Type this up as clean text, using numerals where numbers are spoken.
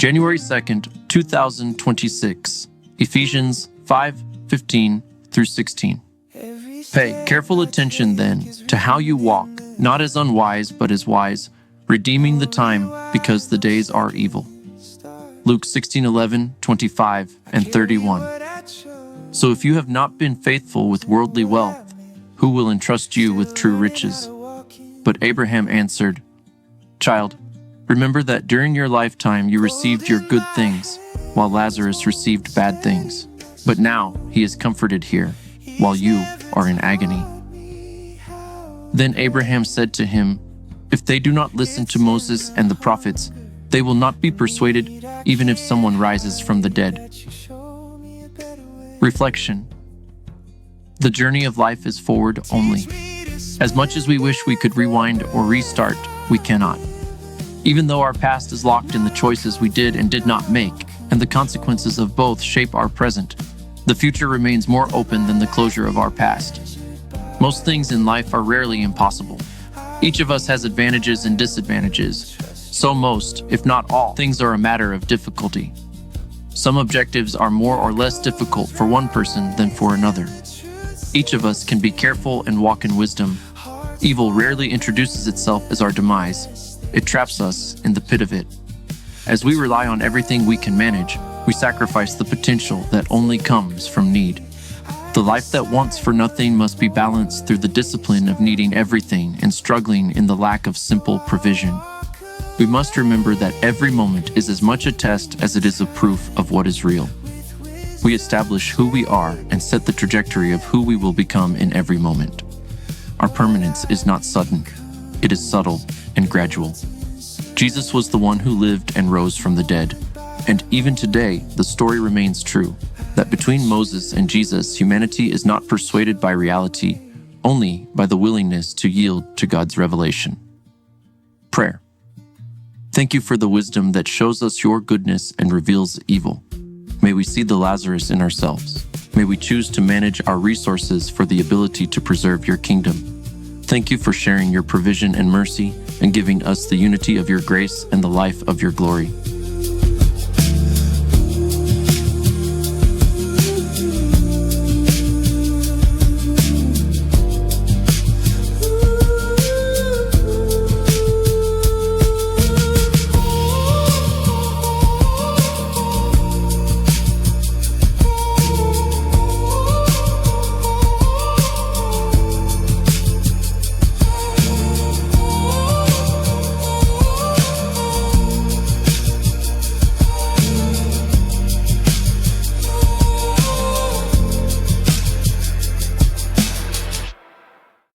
January 2nd, 2026, Ephesians 5:15 through 16. Pay careful attention then to how you walk, not as unwise but as wise, redeeming the time because the days are evil. Luke 16:11-25 and 31. So if you have not been faithful with worldly wealth, who will entrust you with true riches? But Abraham answered, Child, remember that during your lifetime you received your good things, while Lazarus received bad things. But now he is comforted here, while you are in agony. Then Abraham said to him, If they do not listen to Moses and the prophets, they will not be persuaded, even if someone rises from the dead. Reflection. The journey of life is forward only. As much as we wish we could rewind or restart, we cannot. Even though our past is locked in the choices we did and did not make, and the consequences of both shape our present, the future remains more open than the closure of our past. Most things in life are rarely impossible. Each of us has advantages and disadvantages, so most, if not all, things are a matter of difficulty. Some objectives are more or less difficult for one person than for another. Each of us can be careful and walk in wisdom. Evil rarely introduces itself as our demise. It traps us in the pit of it. As we rely on everything we can manage, we sacrifice the potential that only comes from need. The life that wants for nothing must be balanced through the discipline of needing everything and struggling in the lack of simple provision. We must remember that every moment is as much a test as it is a proof of what is real. We establish who we are and set the trajectory of who we will become in every moment. Our permanence is not sudden. It is subtle and gradual. Jesus was the one who lived and rose from the dead. And even today, the story remains true, that between Moses and Jesus, humanity is not persuaded by reality, only by the willingness to yield to God's revelation. Prayer. Thank you for the wisdom that shows us your goodness and reveals evil. May we see the Lazarus in ourselves. May we choose to manage our resources for the ability to preserve your kingdom. Thank you for sharing your provision and mercy and giving us the unity of your grace and the life of your glory.